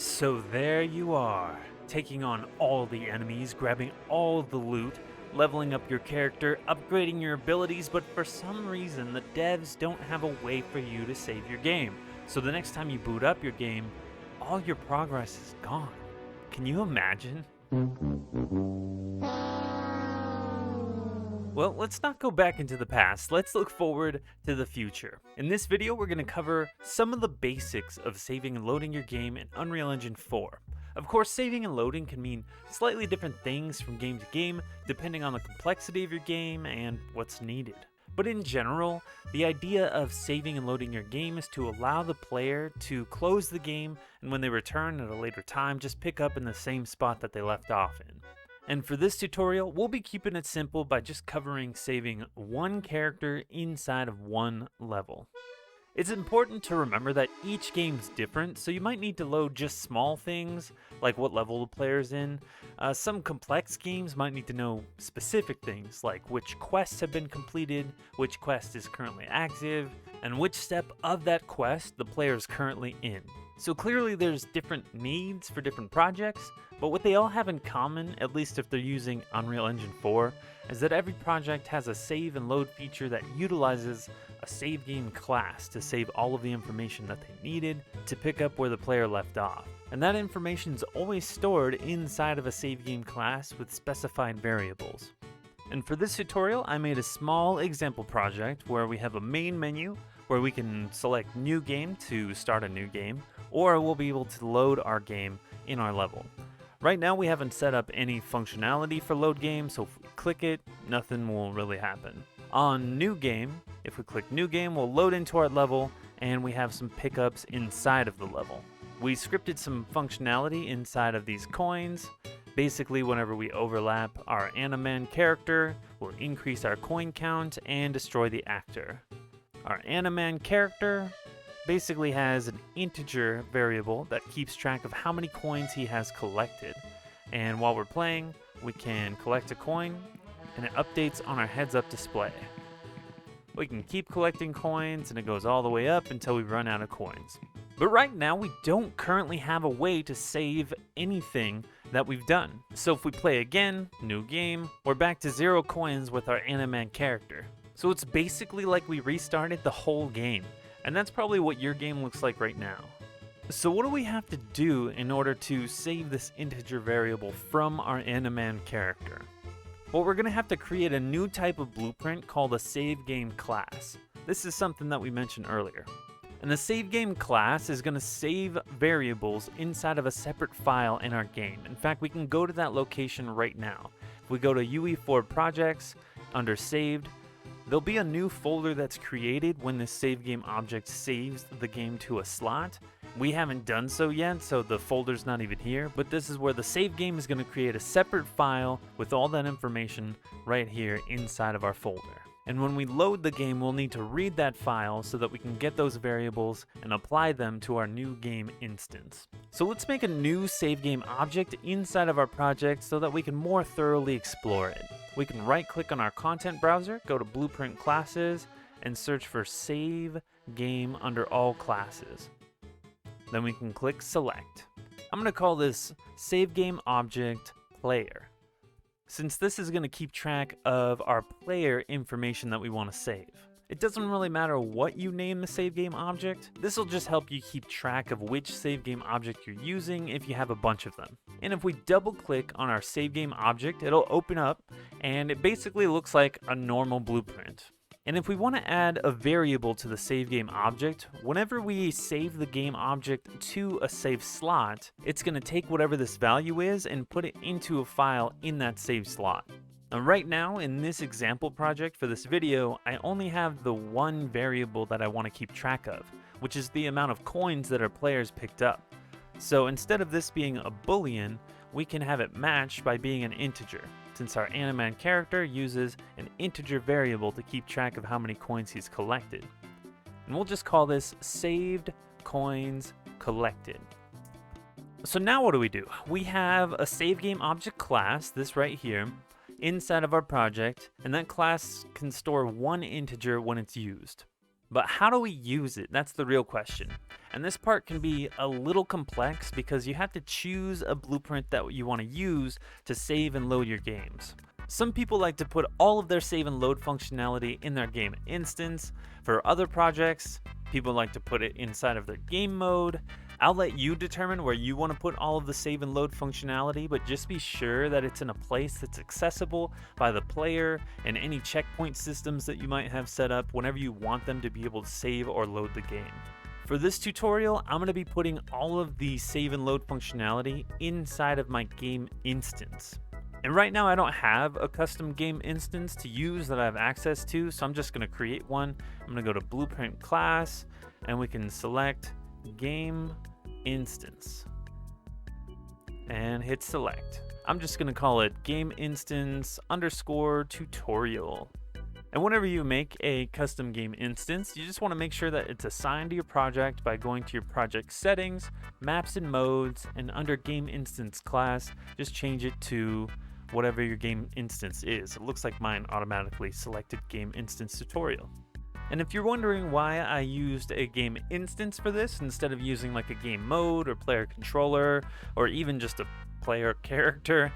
So there you are, taking on all the enemies, grabbing all of the loot, leveling up your character, upgrading your abilities, but for some reason the devs don't have a way for you to save your game. So the next time you boot up your game, all your progress is gone. Can you imagine? Well, let's not go back into the past, let's look forward to the future. In this video, we're going to cover some of the basics of saving and loading your game in Unreal Engine 4. Of course, saving and loading can mean slightly different things from game to game, depending on the complexity of your game and what's needed. But in general, the idea of saving and loading your game is to allow the player to close the game, and when they return at a later time, just pick up in the same spot that they left off in. And for this tutorial, we'll be keeping it simple by just covering saving one character inside of one level. It's important to remember that each game's different, so you might need to load just small things, like what level the player's in. Some complex games might need to know specific things, like which quests have been completed, which quest is currently active, and which step of that quest the player is currently in. So clearly there's different needs for different projects, but what they all have in common, at least if they're using Unreal Engine 4, is that every project has a save and load feature that utilizes a save game class to save all of the information that they needed to pick up where the player left off. And that information is always stored inside of a save game class with specified variables. And for this tutorial, I made a small example project where we have a main menu where we can select new game to start a new game, or we'll be able to load our game in our level. Right now we haven't set up any functionality for load game, so if we click it, nothing will really happen. On new game, if we click new game, we'll load into our level and we have some pickups inside of the level. We scripted some functionality inside of these coins. Basically, whenever we overlap our Animan character, we'll increase our coin count and destroy the actor. Our Animan character basically has an integer variable that keeps track of how many coins he has collected. And while we're playing, we can collect a coin and it updates on our heads up display. We can keep collecting coins and it goes all the way up until we run out of coins. But right now we don't currently have a way to save anything that we've done. So if we play again, new game, we're back to 0 coins with our Animan character. So it's basically like we restarted the whole game. And that's probably what your game looks like right now. So what do we have to do in order to save this integer variable from our Animan character? Well, we're going to have to create a new type of blueprint called a save game class. This is something that we mentioned earlier. And the save game class is going to save variables inside of a separate file in our game. In fact, we can go to that location right now. If we go to UE4 projects, under saved, there'll be a new folder that's created when this save game object saves the game to a slot. We haven't done so yet, so the folder's not even here, but this is where the save game is going to create a separate file with all that information right here inside of our folder. And when we load the game, we'll need to read that file so that we can get those variables and apply them to our new game instance. So let's make a new save game object inside of our project so that we can more thoroughly explore it. We can right-click on our content browser, go to Blueprint Classes, and search for Save Game under All Classes. Then we can click Select. I'm going to call this Save Game Object Player, since this is going to keep track of our player information that we want to save. It doesn't really matter what you name the save game object. This will just help you keep track of which save game object you're using if you have a bunch of them. And if we double click on our save game object, it'll open up and it basically looks like a normal blueprint. And if we want to add a variable to the save game object, whenever we save the game object to a save slot, it's going to take whatever this value is and put it into a file in that save slot. Now right now, in this example project for this video, I only have the one variable that I want to keep track of, which is the amount of coins that our players picked up. So instead of this being a boolean, we can have it matched by being an integer, since our Animan character uses an integer variable to keep track of how many coins he's collected. And we'll just call this saved coins collected. So now what do? We have a save game object class, this right here, inside of our project, and that class can store one integer when it's used. But how do we use it? That's the real question. And this part can be a little complex because you have to choose a blueprint that you want to use to save and load your games. Some people like to put all of their save and load functionality in their game instance. For other projects, people like to put it inside of their game mode. I'll let you determine where you want to put all of the save and load functionality, but just be sure that it's in a place that's accessible by the player and any checkpoint systems that you might have set up whenever you want them to be able to save or load the game. For this tutorial, I'm going to be putting all of the save and load functionality inside of my game instance. And right now I don't have a custom game instance to use that I have access to, so I'm just going to create one. I'm going to go to Blueprint Class, and we can select Game Instance and hit Select. I'm just going to call it Game Instance _ Tutorial. And whenever you make a custom game instance, you just want to make sure that it's assigned to your project by going to your project settings, maps and modes, and under game instance class, just change it to whatever your game instance is. It looks like mine automatically selected game instance tutorial. And if you're wondering why I used a game instance for this instead of using like a game mode or player controller or even just a player character,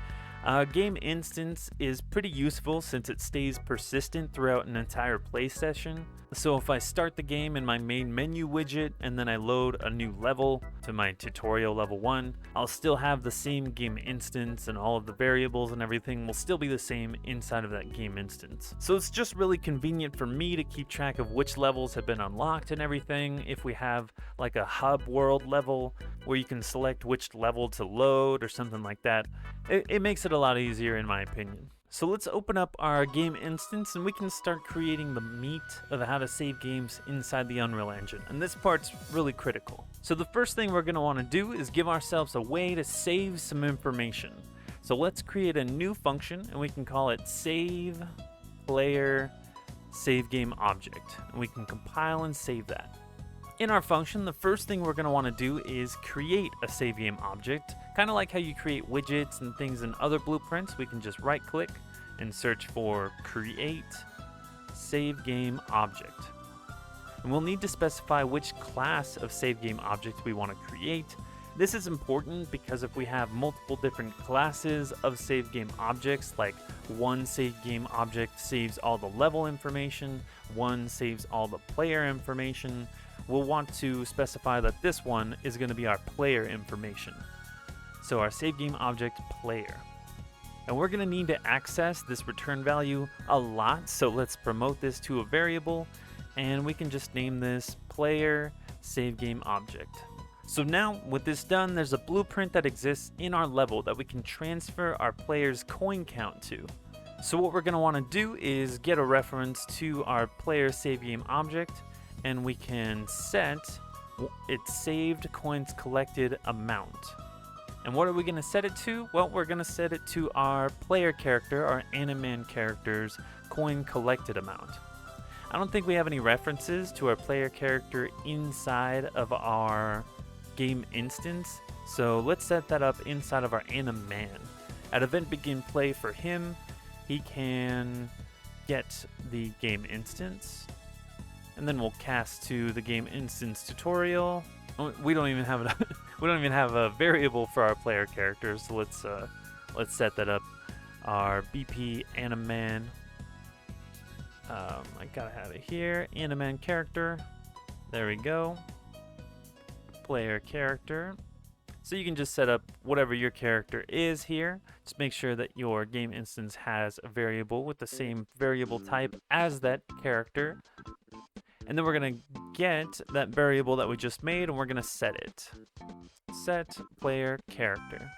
game instance is pretty useful since it stays persistent throughout an entire play session. So if I start the game in my main menu widget and then I load a new level to my tutorial level 1, I'll still have the same game instance and all of the variables and everything will still be the same inside of that game instance. So it's just really convenient for me to keep track of which levels have been unlocked and everything. If we have like a hub world level where you can select which level to load or something like that, it makes it a lot easier in my opinion. So let's open up our game instance and we can start creating the meat of how to save games inside the Unreal Engine. And this part's really critical. So the first thing we're going to want to do is give ourselves a way to save some information. So let's create a new function and we can call it save player save game object. And we can compile and save that. In our function, the first thing we're going to want to do is create a save game object. Kind of like how you create widgets and things in other blueprints, we can just right click and search for create save game object. And we'll need to specify which class of save game object we want to create. This is important because if we have multiple different classes of save game objects, like one save game object saves all the level information, one saves all the player information, we'll want to specify that this one is going to be our player information. So our save game object player. And we're going to need to access this return value a lot, so let's promote this to a variable, and we can just name this player save game object. So now with this done, there's a blueprint that exists in our level that we can transfer our player's coin count to. So what we're going to want to do is get a reference to our player save game object, and we can set its saved coins collected amount. And what are we going to set it to? Well, we're going to set it to our player character, our Animan character's coin collected amount. I don't think we have any references to our player character inside of our game instance, so let's set that up inside of our Animan. At event begin play for him, he can get the game instance, and then we'll cast to the game instance tutorial. We don't even have a variable for our player characters, so let's set that up. Our BP Animan. I gotta have it here. Animan character. There we go. Player character. So you can just set up whatever your character is here. Just make sure that your game instance has a variable with the same variable type as that character. And then we're going to get that variable that we just made and we're going to set it. Set player character.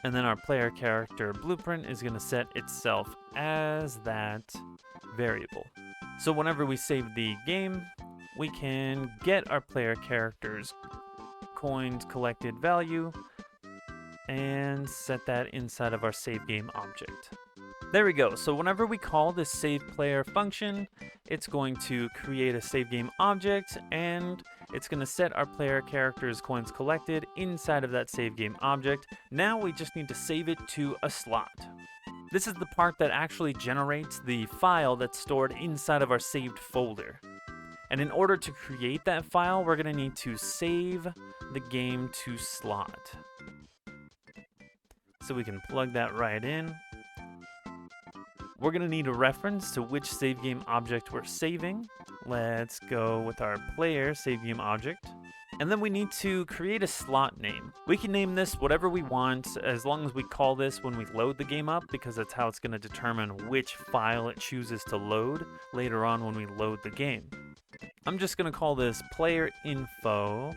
And then our player character blueprint is going to set itself as that variable. So whenever we save the game, we can get our player character's coins collected value and set that inside of our save game object. There we go. So whenever we call this save player function, it's going to create a save game object and it's going to set our player character's coins collected inside of that save game object. Now we just need to save it to a slot. This is the part that actually generates the file that's stored inside of our saved folder. And in order to create that file, we're going to need to save the game to slot. So we can plug that right in. We're going to need a reference to which save game object we're saving. Let's go with our player save game object. And then we need to create a slot name. We can name this whatever we want as long as we call this when we load the game up, because that's how it's going to determine which file it chooses to load later on when we load the game. I'm just going to call this player info.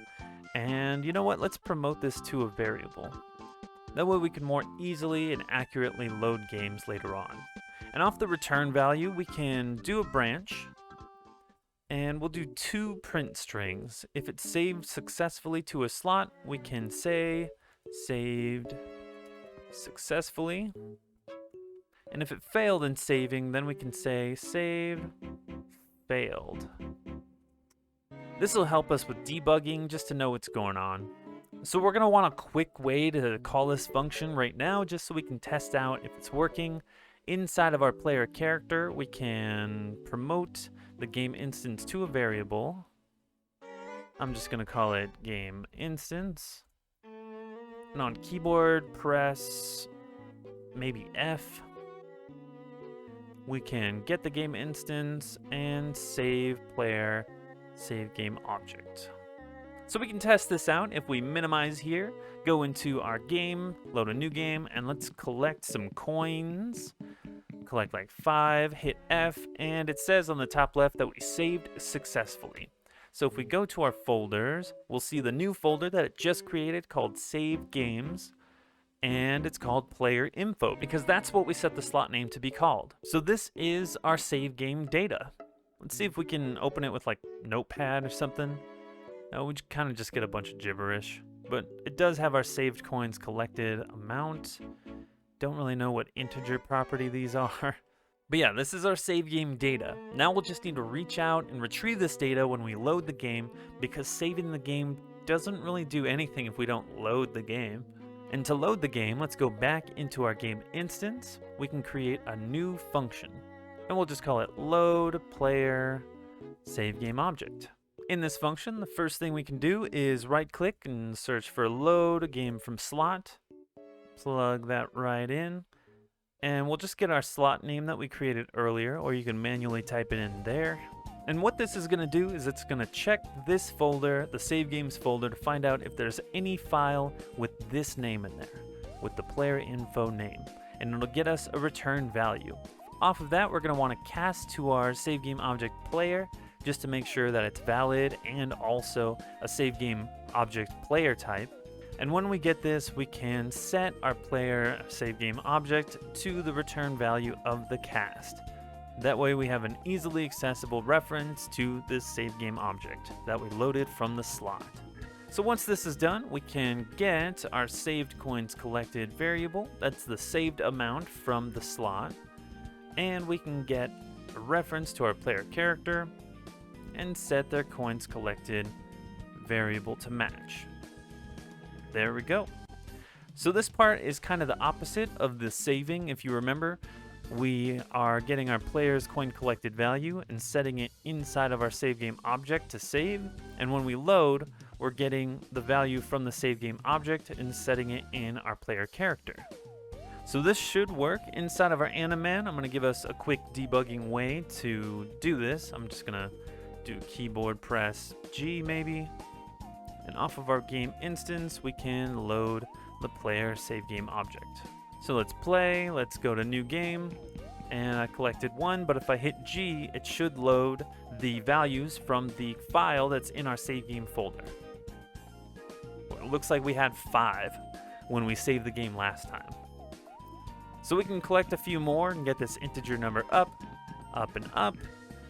And you know what? Let's promote this to a variable. That way we can more easily and accurately load games later on. And off the return value, we can do a branch. And we'll do 2 print strings. If it's saved successfully to a slot, we can say saved successfully. And if it failed in saving, then we can say save failed. This will help us with debugging just to know what's going on. So we're going to want a quick way to call this function right now just so we can test out if it's working. Inside of our player character, we can promote the game instance to a variable. I'm just going to call it game instance. And on keyboard, press maybe F. We can get the game instance and save player, save game object. So we can test this out. If we minimize here, go into our game, load a new game, and let's collect some coins. Collect like 5, hit F, and it says on the top left that we saved successfully. So if we go to our folders, we'll see the new folder that it just created called Save Games, and it's called Player Info because that's what we set the slot name to be called. So this is our save game data. Let's see if we can open it with like Notepad or something. No, we kind of just get a bunch of gibberish, but it does have our saved coins collected amount. Don't really know what integer property these are. But yeah, this is our save game data. Now we'll just need to reach out and retrieve this data when we load the game, because saving the game doesn't really do anything if we don't load the game. And to load the game, let's go back into our game instance. We can create a new function. And we'll just call it load player save game object. In this function, the first thing we can do is right click and search for load a game from slot. Plug that right in, and we'll just get our slot name that we created earlier, or you can manually type it in there. And what this is going to do is it's going to check this folder, the save games folder, to find out if there's any file with this name in there, with the player info name, and it'll get us a return value. Off of that, we're going to want to cast to our save game object player just to make sure that it's valid and also a save game object player type. And when we get this, we can set our player save game object to the return value of the cast. That way we have an easily accessible reference to this save game object that we loaded from the slot. So once this is done, we can get our saved coins collected variable. That's the saved amount from the slot. And we can get a reference to our player character and set their coins collected variable to match. There we go. So this part is kind of the opposite of the saving. If you remember, we are getting our player's coin collected value and setting it inside of our save game object to save. And when we load, we're getting the value from the save game object and setting it in our player character. So this should work inside of our Animan. I'm going to give us a quick debugging way to do this. I'm just going to do keyboard press G maybe. And off of our game instance, we can load the player save game object. So let's play, let's go to new game, and I collected 1, but if I hit G, it should load the values from the file that's in our save game folder. Well, it looks like we had 5 when we saved the game last time. So we can collect a few more and get this integer number up, up and up.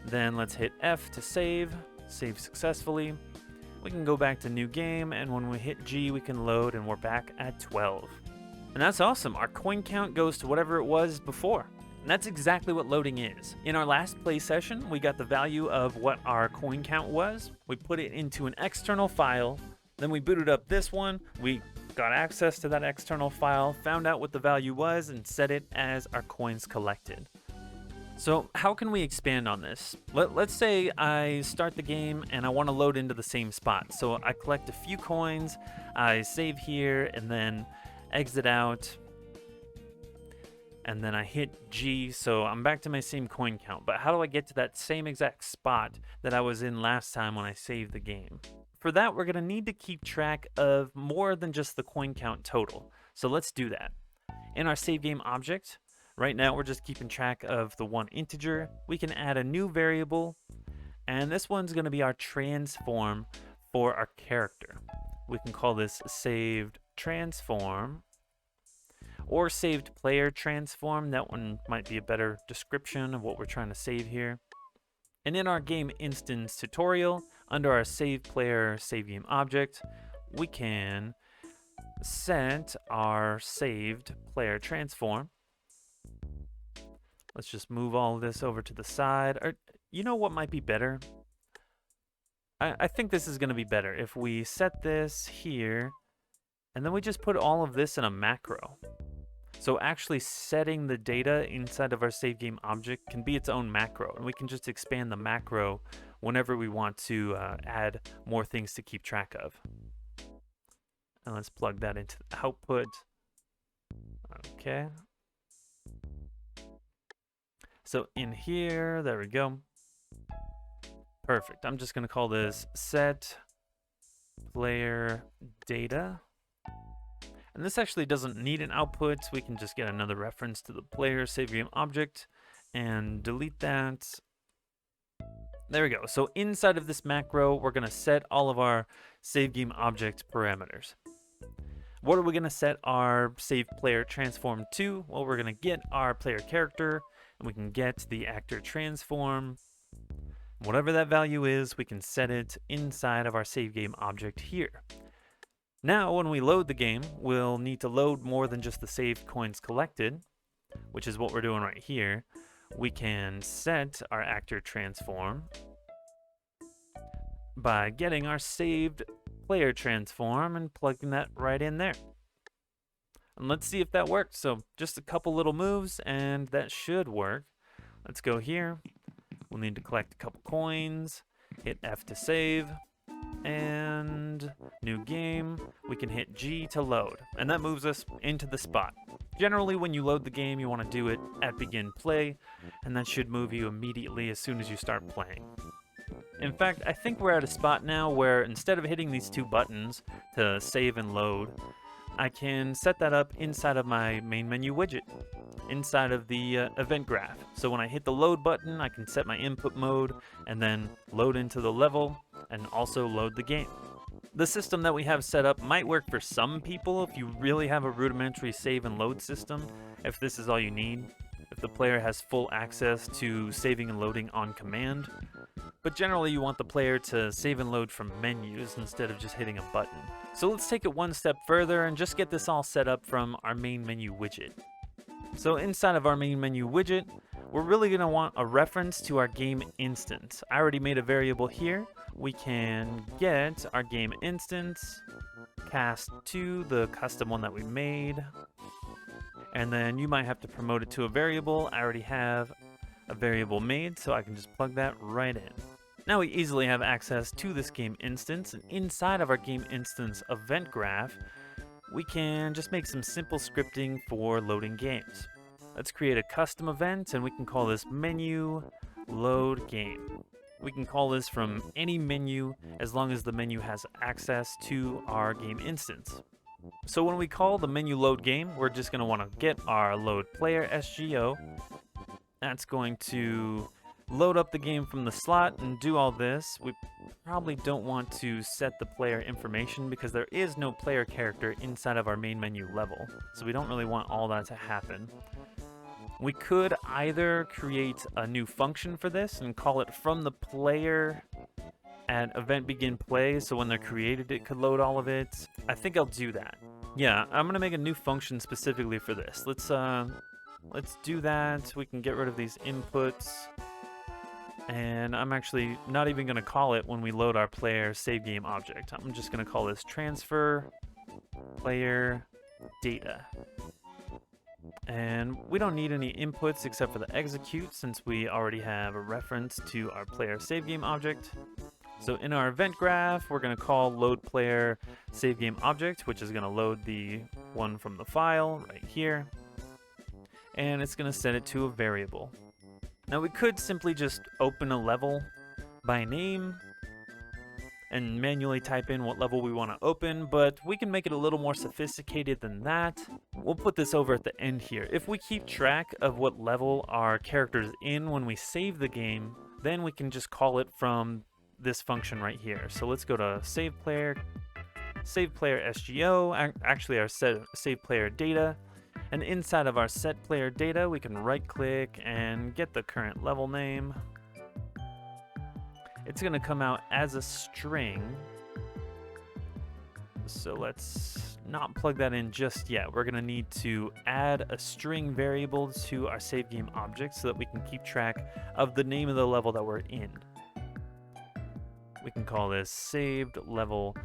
Then let's hit F to save successfully. We can go back to new game, and when we hit G, we can load, and we're back at 12. And that's awesome. Our coin count goes to whatever it was before. And that's exactly what loading is. In our last play session, we got the value of what our coin count was. We put it into an external file. Then we booted up this one. We got access to that external file, found out what the value was, and set it as our coins collected. So how can we expand on this? Let's say I start the game and I want to load into the same spot. So I collect a few coins, I save here and then exit out. And then I hit G, so I'm back to my same coin count. But how do I get to that same exact spot that I was in last time when I saved the game? For that, we're gonna need to keep track of more than just the coin count total. So let's do that. In our save game object, right now we're just keeping track of the one integer. We can add a new variable, and this one's gonna be our transform for our character. We can call this saved transform or saved player transform. That one might be a better description of what we're trying to save here. And in our game instance tutorial, under our save player save game object, we can set our saved player transform. Let's just move all of this over to the side. Or you know what might be better? I think this is going to be better if we set this here and then we just put all of this in a macro. So actually setting the data inside of our save game object can be its own macro, and we can just expand the macro whenever we want to add more things to keep track of. And let's plug that into the output. Okay. So in here, there we go. Perfect. I'm just going to call this set player data. And this actually doesn't need an output. We can just get another reference to the player save game object and delete that. There we go. So inside of this macro, we're going to set all of our save game object parameters. What are we going to set our save player transform to? Well, we're going to get our player character, and we can get the actor transform. Whatever that value is, we can set it inside of our save game object here. Now, when we load the game, we'll need to load more than just the saved coins collected, which is what we're doing right here. We can set our actor transform by getting our saved player transform and plugging that right in there. And let's see if that works. So just a couple little moves and that should work. Let's go here. We'll need to collect a couple coins, hit F to save. And new game, we can hit G to load, and that moves us into the spot. Generally, when you load the game, you want to do it at begin play, and that should move you immediately as soon as you start playing. In fact, I think we're at a spot now where instead of hitting these two buttons to save and load, I can set that up inside of my main menu widget, inside of the event graph. So when I hit the load button, I can set my input mode and then load into the level and also load the game. The system that we have set up might work for some people if you really have a rudimentary save and load system, if this is all you need, if the player has full access to saving and loading on command. But generally you want the player to save and load from menus instead of just hitting a button. So let's take it one step further and just get this all set up from our main menu widget. So inside of our main menu widget, we're really going to want a reference to our game instance. I already made a variable here. We can get our game instance, cast to the custom one that we made, and then you might have to promote it to a variable. I already have a variable made, so I can just plug that right in. Now we easily have access to this game instance, and inside of our game instance event graph, we can just make some simple scripting for loading games. Let's create a custom event, and we can call this menu load game. We can call this from any menu as long as the menu has access to our game instance. So when we call the menu load game, we're just going to want to get our load player SGO. That's going to load up the game from the slot and do all this. We probably don't want to set the player information because there is no player character inside of our main menu level, so we don't really want all that to happen. We could either create a new function for this and call it from the player at event begin play, so when they're created it could load all of it. I think I'll do that. Yeah, I'm gonna make a new function specifically for this. Let's do that. We can get rid of these inputs. And I'm actually not even gonna call it when we load our player save game object. I'm just gonna call this transfer player data. And we don't need any inputs except for the execute, since we already have a reference to our player save game object. So in our event graph, we're going to call load player save game object, which is going to load the one from the file right here. And it's going to set it to a variable. Now we could simply just open a level by name and manually type in what level we want to open, but we can make it a little more sophisticated than that. We'll put this over at the end here. If we keep track of what level our character's in when we save the game, then we can just call it from this function right here. So let's go to save player SGO, actually our save player data, and inside of our set player data we can right click and get the current level name. It's going to come out as a string, so let's not plug that in just yet. We're going to need to add a string variable to our save game object so that we can keep track of the name of the level that we're in. We can call this saved level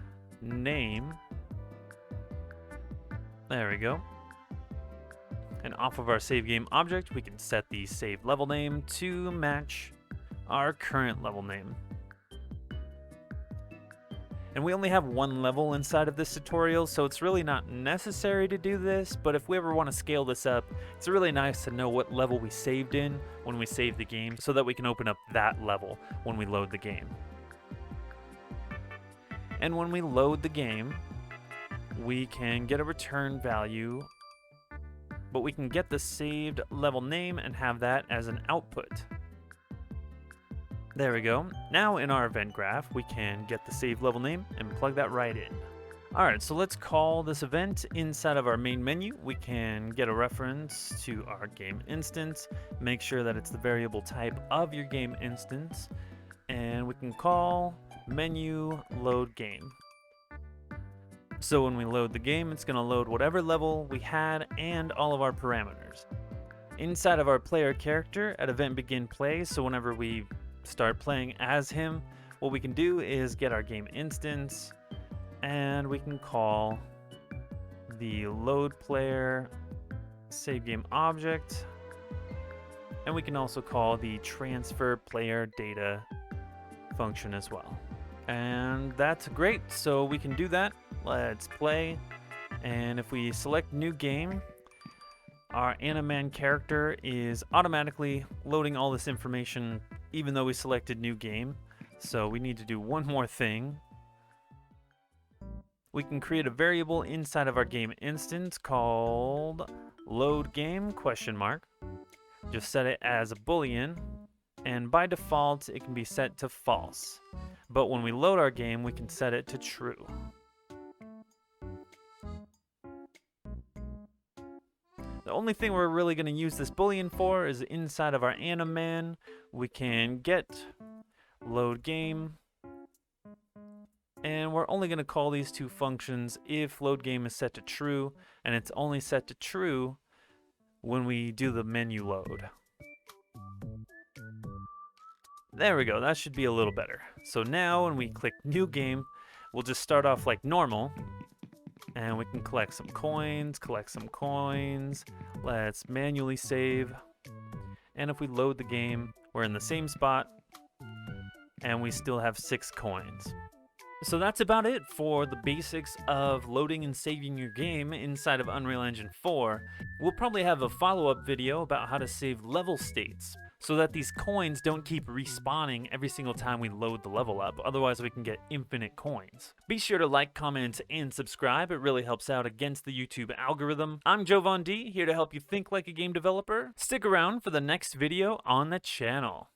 name. There we go. And off of our save game object, we can set the save level name to match our current level name. And we only have one level inside of this tutorial, so it's really not necessary to do this, but if we ever want to scale this up, it's really nice to know what level we saved in when we save the game so that we can open up that level when we load the game. And when we load the game, we can get a return value, but we can get the saved level name and have that as an output. There we go. Now in our event graph, we can get the save level name and plug that right in. Alright, so let's call this event inside of our main menu. We can get a reference to our game instance, make sure that it's the variable type of your game instance, and we can call menu load game. So when we load the game, it's going to load whatever level we had and all of our parameters. Inside of our player character at event begin play, so whenever we start playing as him, what we can do is get our game instance, and we can call the load player save game object, and we can also call the transfer player data function as well. And that's great, so we can do that. Let's play, and if we select new game, our Animan character is automatically loading all this information even though we selected new game. So we need to do one more thing. We can create a variable inside of our game instance called load game question mark. Just set it as a boolean, and by default it can be set to false. But when we load our game, we can set it to true. The only thing we're really going to use this boolean for is inside of our Animan. We can get load game, and we're only going to call these two functions if load game is set to true, and it's only set to true when we do the menu load. There we go, that should be a little better. So now when we click new game, we'll just start off like normal, and we can collect some coins. Let's manually save. And if we load the game, we're in the same spot, and we still have 6 coins. So that's about it for the basics of loading and saving your game inside of Unreal Engine 4. We'll probably have a follow-up video about how to save level states, so that these coins don't keep respawning every single time we load the level up, otherwise we can get infinite coins. Be sure to like, comment, and subscribe, it really helps out against the YouTube algorithm. I'm Joe Von D, here to help you think like a game developer. Stick around for the next video on the channel.